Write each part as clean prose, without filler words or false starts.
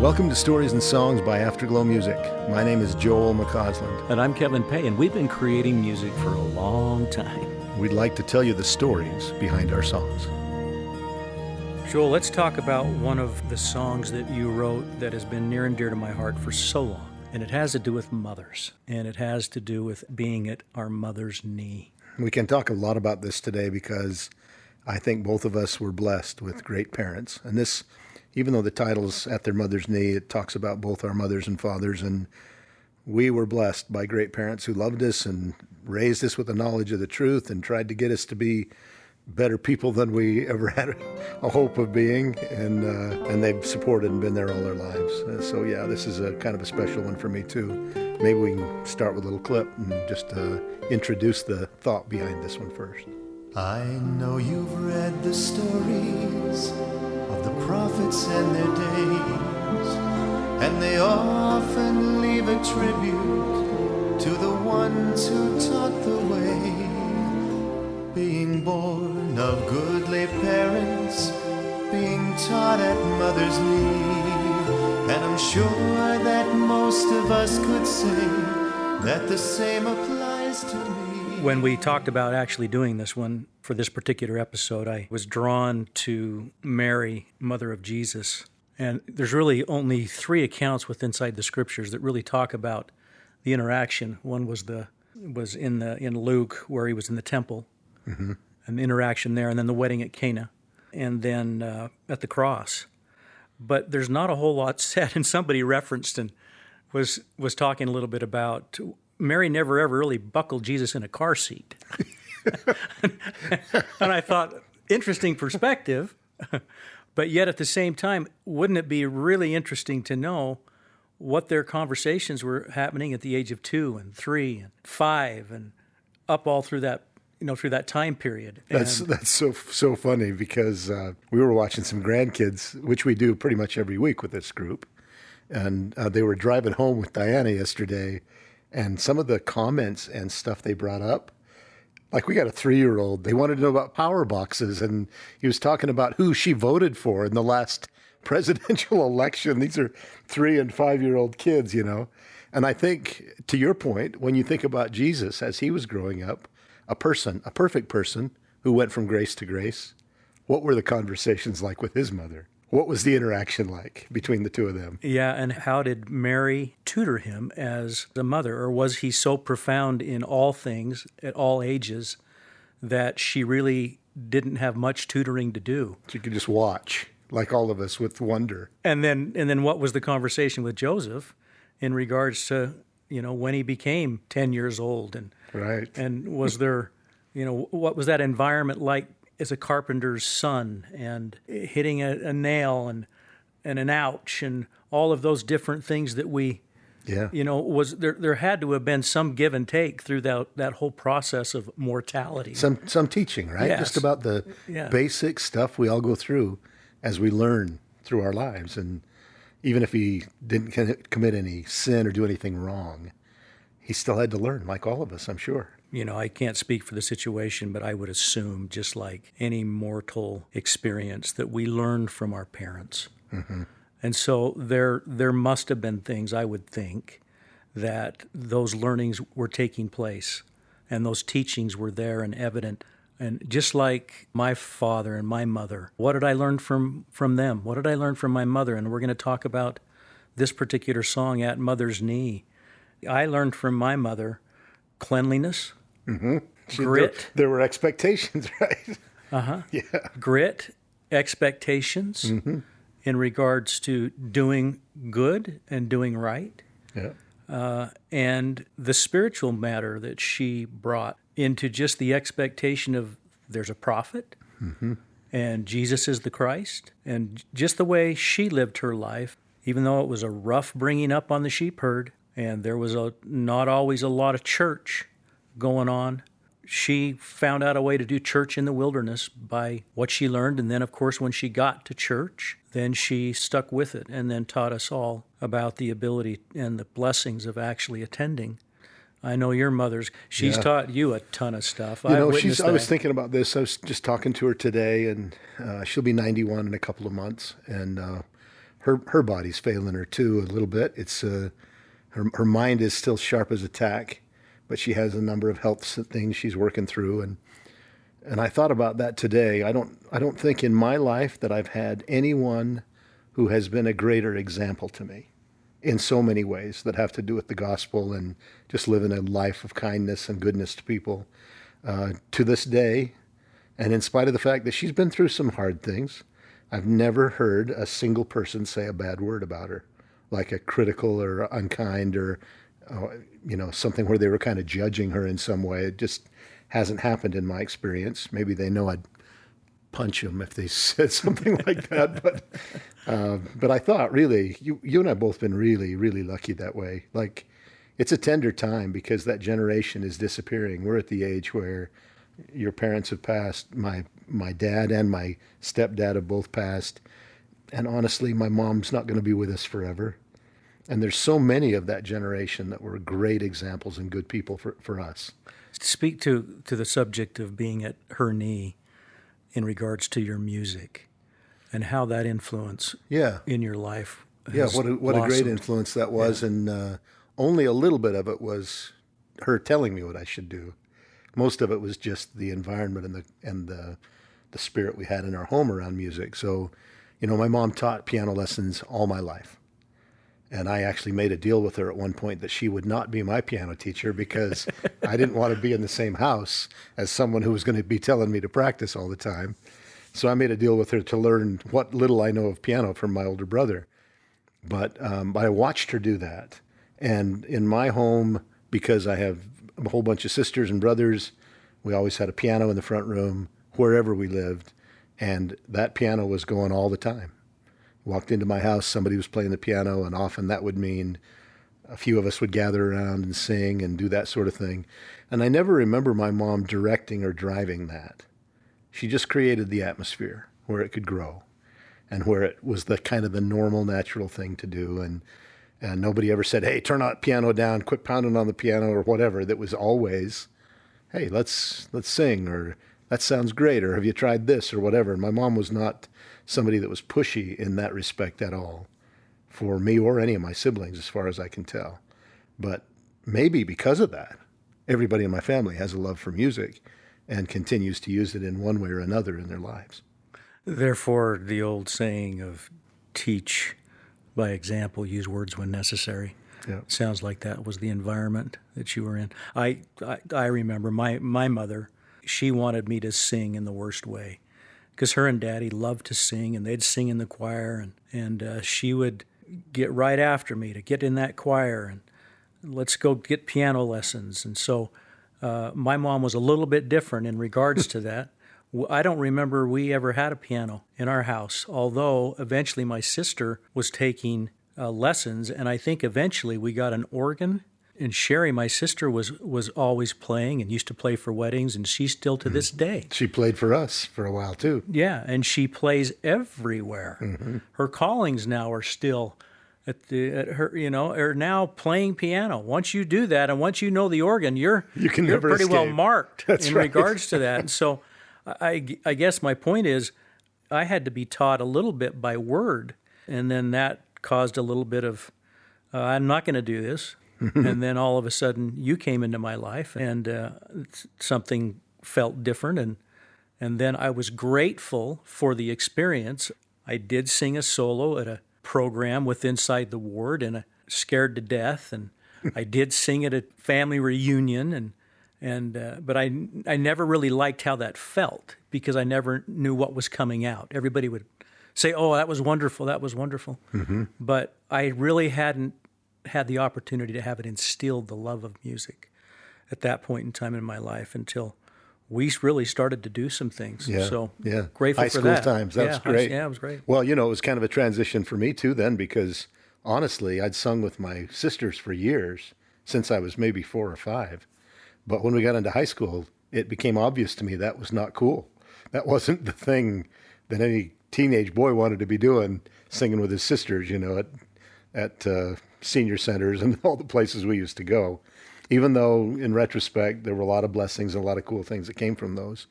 Welcome to Stories and Songs by Afterglow Music. My name is Joel McCausland. And I'm Kevin Peay, and we've been creating music for a long time. We'd like to tell you the stories behind our songs. Joel, let's talk about one of the songs that you wrote that has been near and dear to my heart for so long. And it has to do with mothers, and it has to do with being at our mother's knee. We can talk a lot about this today because I think both of us were blessed with great parents. And this, even though the title's At Their Mother's Knee, it talks about both our mothers and fathers. And we were blessed by great parents who loved us and raised us with the knowledge of the truth and tried to get us to be better people than we ever had a hope of being. And they've supported and been there all their lives. So yeah, this is a kind of a special one for me too. Maybe we can start with a little clip and just introduce the thought behind this one first. I know you've read the stories of the prophets and their days, and they often leave a tribute to the ones who taught the way. Being born of goodly parents, being taught at mother's knee, and I'm sure that most of us could say that the same applies to me. When we talked about actually doing this one for this particular episode, I was drawn to Mary, Mother of Jesus. And there's really only 3 accounts inside the scriptures that really talk about the interaction. One was in Luke, where he was in the temple, an interaction there, and then the wedding at Cana, and then at the cross. But there's not a whole lot said, and somebody referenced and was talking a little bit about Mary never ever really buckled Jesus in a car seat. And I thought, interesting perspective, but yet at the same time, wouldn't it be really interesting to know what their conversations were happening at the age of 2 and 3 and 5 and up all through that, through that time period. That's so funny because we were watching some grandkids, which we do pretty much every week with this group, and they were driving home with Diana yesterday. And some of the comments and stuff they brought up, like we got a 3-year-old, they wanted to know about power boxes, and he was talking about who she voted for in the last presidential election. These are 3 and 5-year-old kids, And I think, to your point, when you think about Jesus as he was growing up, a perfect person who went from grace to grace, what were the conversations like with his mother? What was the interaction like between the two of them? Yeah, and how did Mary tutor him as a mother? Or was he so profound in all things, at all ages, that she really didn't have much tutoring to do? She could just watch, like all of us, with wonder. And then what was the conversation with Joseph in regards to, when he became 10 years old? And right. And was there, what was that environment like as a carpenter's son, and hitting a nail and an ouch and all of those different things that we, was there had to have been some give and take through that whole process of mortality. Some teaching, right? Yes. Just about the basic stuff we all go through as we learn through our lives. And even if he didn't commit any sin or do anything wrong, he still had to learn, like all of us, I'm sure. I can't speak for the situation, but I would assume, just like any mortal experience, that we learn from our parents. Mm-hmm. And so there must have been things, I would think, that those learnings were taking place, and those teachings were there and evident. And just like my father and my mother, what did I learn from them? What did I learn from my mother? And we're going to talk about this particular song, At Mother's Knee. I learned from my mother cleanliness, grit. There were expectations, right? Yeah. Grit, expectations in regards to doing good and doing right. Yeah. And the spiritual matter that she brought into just the expectation of there's a prophet and Jesus is the Christ. And just the way she lived her life, even though it was a rough bringing up on the sheep herd and there was not always a lot of church going on, she found out a way to do church in the wilderness by what she learned. And then, of course, when she got to church, then she stuck with it and then taught us all about the ability and the blessings of actually attending. I know your she's taught you a ton of stuff. I was thinking about this. I was just talking to her today, and she'll be 91 in a couple of months. And her body's failing her too a little bit. It's her mind is still sharp as a tack, but she has a number of health things she's working through. And I thought about that today. I don't think in my life that I've had anyone who has been a greater example to me in so many ways that have to do with the gospel and just living a life of kindness and goodness to people. To this day, and in spite of the fact that she's been through some hard things, I've never heard a single person say a bad word about her, like a critical or unkind or, something where they were kind of judging her in some way. It just hasn't happened in my experience. Maybe they know I'd punch them if they said something like that. But I thought, really, you and I both been really, really lucky that way. Like, it's a tender time because that generation is disappearing. We're at the age where your parents have passed. My dad and my stepdad have both passed. And honestly, my mom's not going to be with us forever. And there's so many of that generation that were great examples and good people for us. Speak to the subject of being at her knee in regards to your music and how that influence in your life has what a great influence that was. Yeah. And only a little bit of it was her telling me what I should do. Most of it was just the environment and the spirit we had in our home around music. So, my mom taught piano lessons all my life. And I actually made a deal with her at one point that she would not be my piano teacher because I didn't want to be in the same house as someone who was going to be telling me to practice all the time. So I made a deal with her to learn what little I know of piano from my older brother. But I watched her do that. And in my home, because I have a whole bunch of sisters and brothers, we always had a piano in the front room wherever we lived. And that piano was going all the time. Walked into my house, somebody was playing the piano, and often that would mean a few of us would gather around and sing and do that sort of thing. And I never remember my mom directing or driving that. She just created the atmosphere where it could grow and where it was the kind of the normal, natural thing to do. And nobody ever said, hey, turn that piano down, quit pounding on the piano or whatever. That was always, hey, let's sing, or that sounds great, or have you tried this or whatever. And my mom was not somebody that was pushy in that respect at all for me or any of my siblings, as far as I can tell. But maybe because of that, everybody in my family has a love for music and continues to use it in one way or another in their lives. Therefore, the old saying of teach by example, use words when necessary. Yeah. Sounds like that was the environment that you were in. I remember my mother, she wanted me to sing in the worst way, because her and Daddy loved to sing, and they'd sing in the choir, and she would get right after me to get in that choir, and let's go get piano lessons. And so my mom was a little bit different in regards to that. I don't remember we ever had a piano in our house, although eventually my sister was taking lessons, and I think eventually we got an organ. And Sherry, my sister, was always playing and used to play for weddings, and she's still to this day. She played for us for a while, too. Yeah, and she plays everywhere. Mm-hmm. Her callings now are still at her, are now playing piano. Once you do that, and once you know the organ, you're pretty escape. Well marked in right. regards to that. And so I guess my point is I had to be taught a little bit by word, and then that caused a little bit of, I'm not going to do this. And then all of a sudden you came into my life, and something felt different. And then I was grateful for the experience. I did sing a solo at a program with Inside the Ward, and Scared to Death. And I did sing at a family reunion. But I never really liked how that felt, because I never knew what was coming out. Everybody would say, oh, that was wonderful. That was wonderful. Mm-hmm. But I really hadn't had the opportunity to have it instilled the love of music at that point in time in my life until we really started to do some things. Yeah, so yeah. Grateful High for school that. times. That was great. Yeah, it was great. Well, it was kind of a transition for me too then, because honestly, I'd sung with my sisters for years, since I was maybe 4 or 5. But when we got into high school, it became obvious to me that was not cool. That wasn't the thing that any teenage boy wanted to be doing, singing with his sisters, at senior centers and all the places we used to go, even though in retrospect there were a lot of blessings and a lot of cool things that came from those.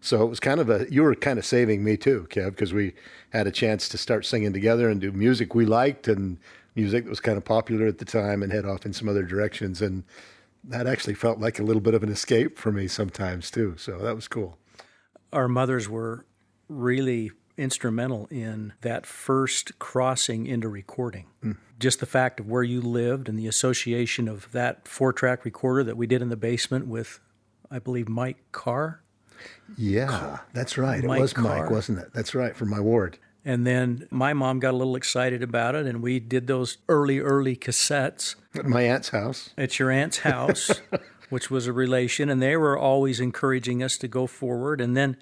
So it was kind of you were kind of saving me too, Kev, because we had a chance to start singing together and do music we liked and music that was kind of popular at the time and head off in some other directions. And that actually felt like a little bit of an escape for me sometimes too. So that was cool. Our mothers were really instrumental in that first crossing into recording. Just the fact of where you lived and the association of that 4-track recorder that we did in the basement with, I believe, Mike Carr. Yeah, that's right. Mike It was Carr. Mike, wasn't it? That's right, from my ward. And then my mom got a little excited about it, and we did those early cassettes At my aunt's house. at your aunt's house, which was a relation, and they were always encouraging us to go forward. And then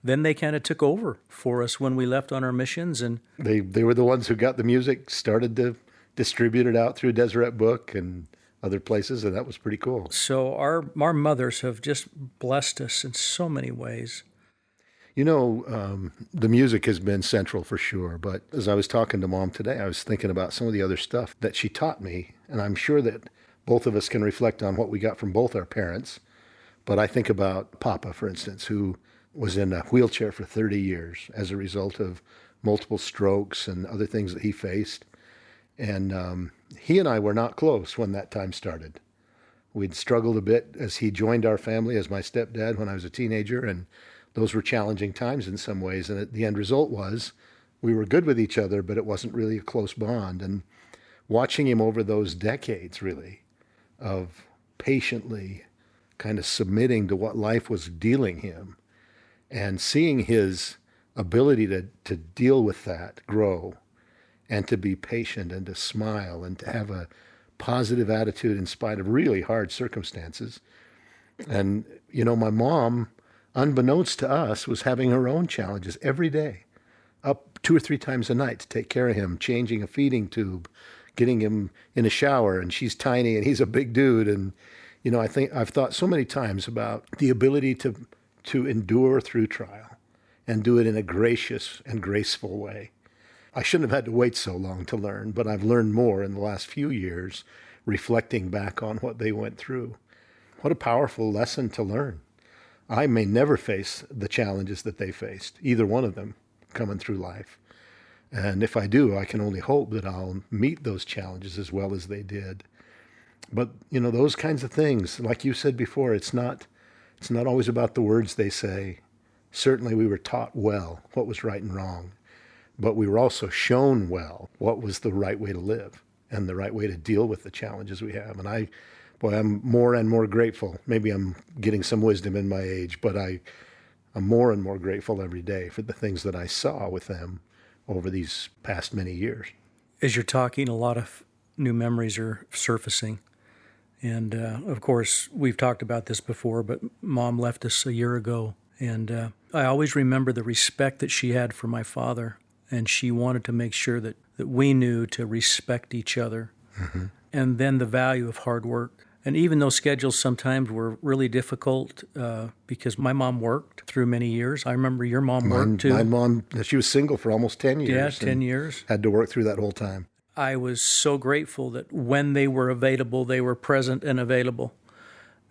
they kind of took over for us when we left on our missions. And They were the ones who got the music, started to distribute it out through Deseret Book and other places, and that was pretty cool. so our mothers have just blessed us in so many ways. You know, the music has been central for sure, but as I was talking to Mom today, I was thinking about some of the other stuff that she taught me, and I'm sure that both of us can reflect on what we got from both our parents. But I think about Papa, for instance, who was in a wheelchair for 30 years as a result of multiple strokes and other things that he faced. And he and I were not close when that time started. We'd struggled a bit as he joined our family as my stepdad when I was a teenager, and those were challenging times in some ways. And the end result was we were good with each other, but it wasn't really a close bond. And watching him over those decades, really, of patiently kind of submitting to what life was dealing him and seeing his ability to deal with that grow and to be patient and to smile and to have a positive attitude in spite of really hard circumstances. And, you know, my mom, unbeknownst to us, was having her own challenges every day, up 2 or 3 times a night to take care of him, changing a feeding tube, getting him in a shower. And she's tiny and he's a big dude. And, you know, I think I've thought so many times about the ability to endure through trial and do it in a gracious and graceful way. I shouldn't have had to wait so long to learn, but I've learned more in the last few years, reflecting back on what they went through. What a powerful lesson to learn. I may never face the challenges that they faced, either one of them, coming through life. And if I do, I can only hope that I'll meet those challenges as well as they did. But, you know, those kinds of things, like you said before, it's not always about the words they say. Certainly we were taught well what was right and wrong, but we were also shown well what was the right way to live and the right way to deal with the challenges we have. And I'm more and more grateful. Maybe I'm getting some wisdom in my age, but I'm more and more grateful every day for the things that I saw with them over these past many years. As you're talking, a lot of new memories are surfacing. And, of course, we've talked about this before, but Mom left us a year ago. And I always remember the respect that she had for my father. And she wanted to make sure that we knew to respect each other. Mm-hmm. And then the value of hard work. And even though schedules sometimes were really difficult because my mom worked through many years. I remember your mom worked too. My mom, she was single for almost 10 years. Yeah, 10 years. Had to work through that whole time. I was so grateful that when they were available, they were present and available.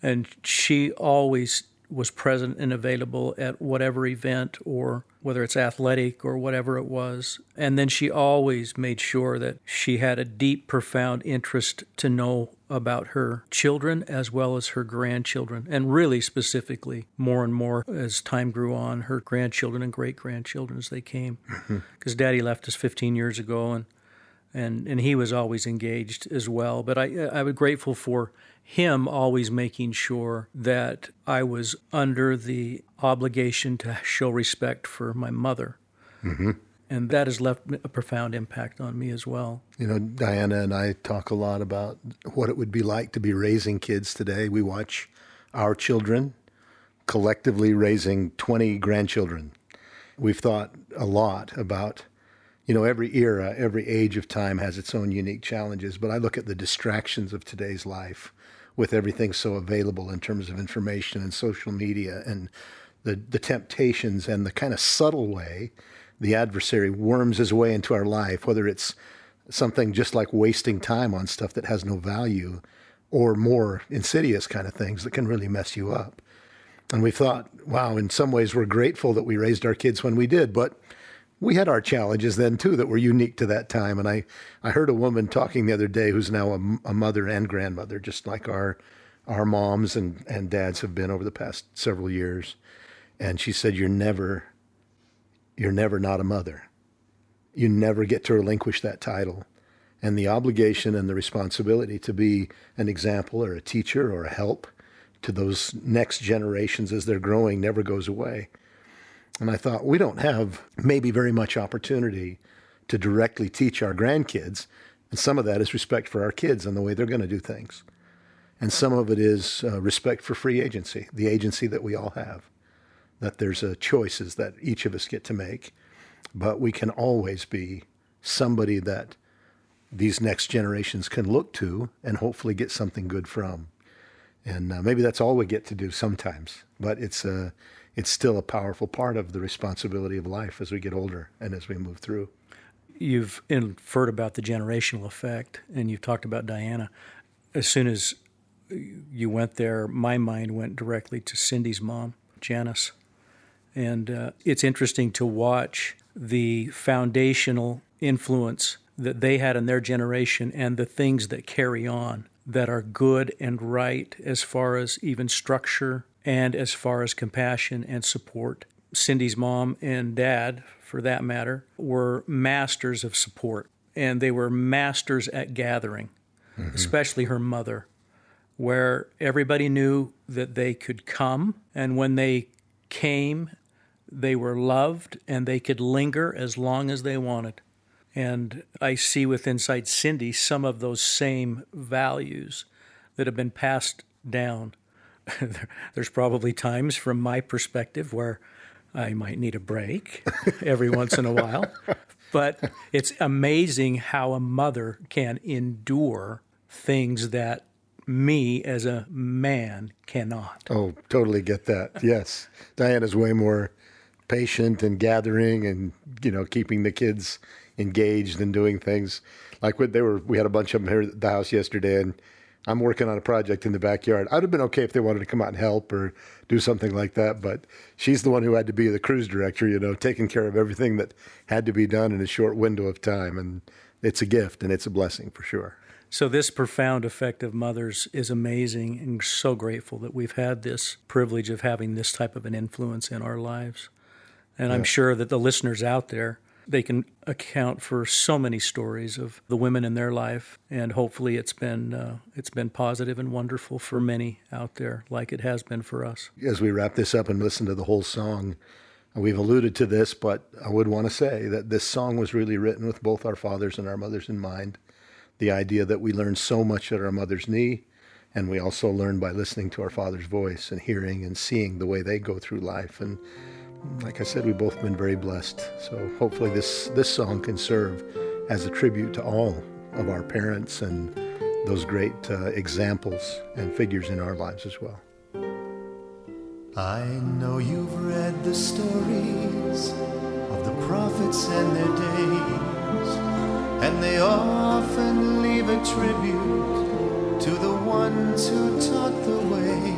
And she always was present and available at whatever event, or whether it's athletic or whatever it was. And then she always made sure that she had a deep, profound interest to know about her children as well as her grandchildren. And really specifically, more and more as time grew on, her grandchildren and great-grandchildren as they came. Because Daddy left us 15 years ago, and he was always engaged as well. But I was grateful for him always making sure that I was under the obligation to show respect for my mother. Mm-hmm. And that has left a profound impact on me as well. You know, Diana and I talk a lot about what it would be like to be raising kids today. We watch our children collectively raising 20 grandchildren. We've thought a lot about, you know, every era, every age of time has its own unique challenges, but I look at the distractions of today's life with everything so available in terms of information and social media and the temptations and the kind of subtle way the adversary worms his way into our life, whether it's something just like wasting time on stuff that has no value or more insidious kind of things that can really mess you up. And we thought, wow, in some ways we're grateful that we raised our kids when we did, but we had our challenges then too that were unique to that time. And I heard a woman talking the other day who's now a mother and grandmother, just like our moms and dads have been over the past several years. And she said, you're never not a mother. You never get to relinquish that title. And the obligation and the responsibility to be an example or a teacher or a help to those next generations as they're growing never goes away. And I thought, we don't have maybe very much opportunity to directly teach our grandkids. And some of that is respect for our kids and the way they're going to do things. And some of it is respect for free agency, the agency that we all have, that there's choices that each of us get to make. But we can always be somebody that these next generations can look to and hopefully get something good from. And maybe that's all we get to do sometimes, but it's still a powerful part of the responsibility of life as we get older and as we move through. You've inferred about the generational effect, and you've talked about Diana. As soon as you went there, my mind went directly to Cindy's mom, Janice. And it's interesting to watch the foundational influence that they had in their generation and the things that carry on that are good and right as far as even structure and as far as compassion and support. Cindy's mom and dad, for that matter, were masters of support, and they were masters at gathering, especially her mother, where everybody knew that they could come, and when they came, they were loved, and they could linger as long as they wanted. And I see inside Cindy some of those same values that have been passed down. There's probably times from my perspective where I might need a break every once in a while. But it's amazing how a mother can endure things that me as a man cannot. Oh, totally get that. Yes. Diana's way more patient and gathering and, keeping the kids engaged and doing things. Like we had a bunch of them here at the house yesterday, and I'm working on a project in the backyard. I'd have been okay if they wanted to come out and help or do something like that, but she's the one who had to be the cruise director, taking care of everything that had to be done in a short window of time. And it's a gift and it's a blessing for sure. So this profound effect of mothers is amazing, and so grateful that we've had this privilege of having this type of an influence in our lives. And I'm sure that the listeners out there, they can account for so many stories of the women in their life, and hopefully it's been positive and wonderful for many out there, like it has been for us. As we wrap this up and listen to the whole song, we've alluded to this, but I would want to say that this song was really written with both our fathers and our mothers in mind. The idea that we learn so much at our mother's knee, and we also learn by listening to our father's voice and hearing and seeing the way they go through life. And like I said, we've both been very blessed. So hopefully this song can serve as a tribute to all of our parents and those great examples and figures in our lives as well. I know you've read the stories of the prophets and their days, and they often leave a tribute to the ones who taught the way.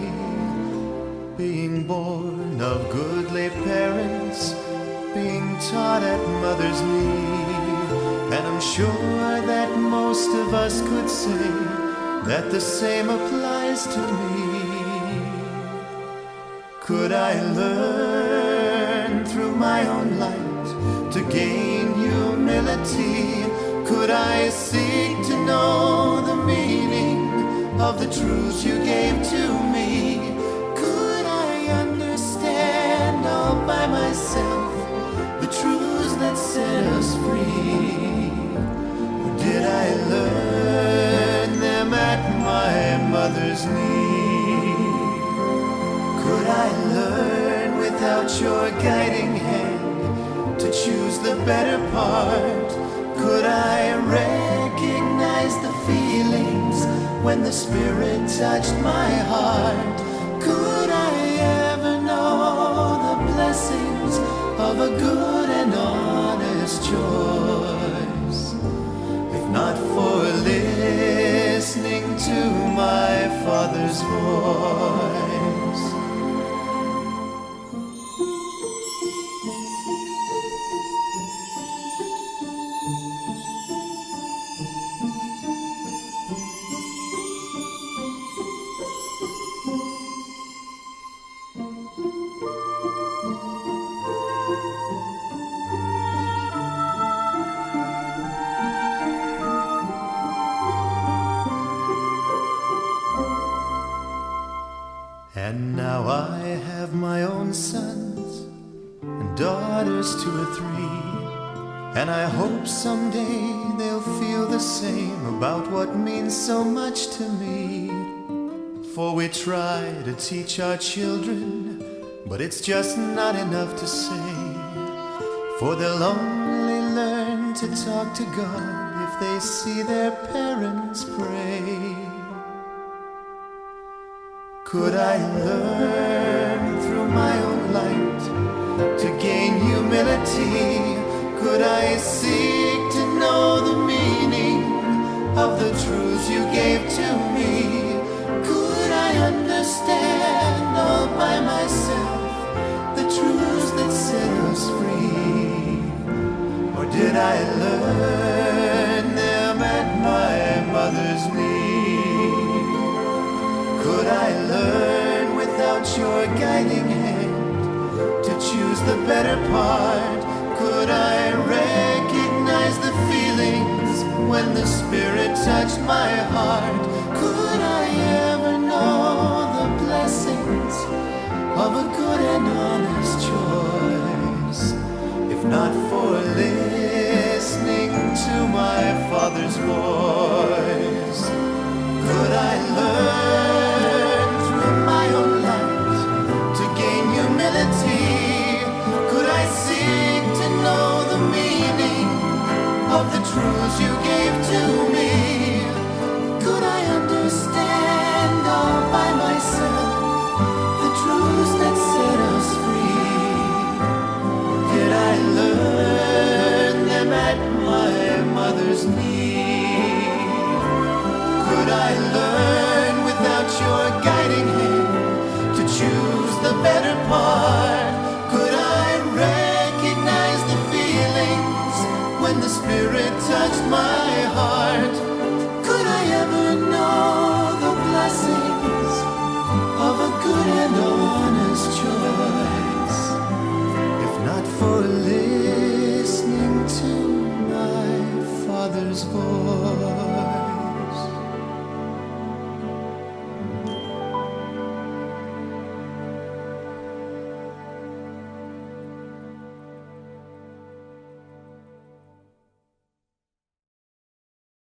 Being born of goodly parents, being taught at mother's knee, and I'm sure that most of us could say that the same applies to me. Could I learn through my own light to gain humility? Could I seek to know the meaning of the truths you gave to me? All by myself, the truths that set us free? Or did I learn them at my mother's knee? Could I learn without your guiding hand to choose the better part? Could I recognize the feelings when the Spirit touched my heart? Could I ever know the blessings of a good and honest choice, if not for listening to my Father's voice? sons and daughters 2 or 3, and I hope someday they'll feel the same about what means so much to me. For we try to teach our children, but it's just not enough to say, for they'll only learn to talk to God if they see their parents pray. Could I learn through my own light to gain humility? Could I seek to know the meaning of the truths you gave to me? Could I understand all by myself the truths that set us free? Or did I learn them at my mother's knee? Could I learn without your guiding hand to choose the better part? Could I recognize the feelings when the Spirit touched my heart? Could I ever know the blessings of a good and honest choice, if not for listening to my Father's voice? Could I learn through my own light to gain humility? Could I seek to know the meaning of the truths you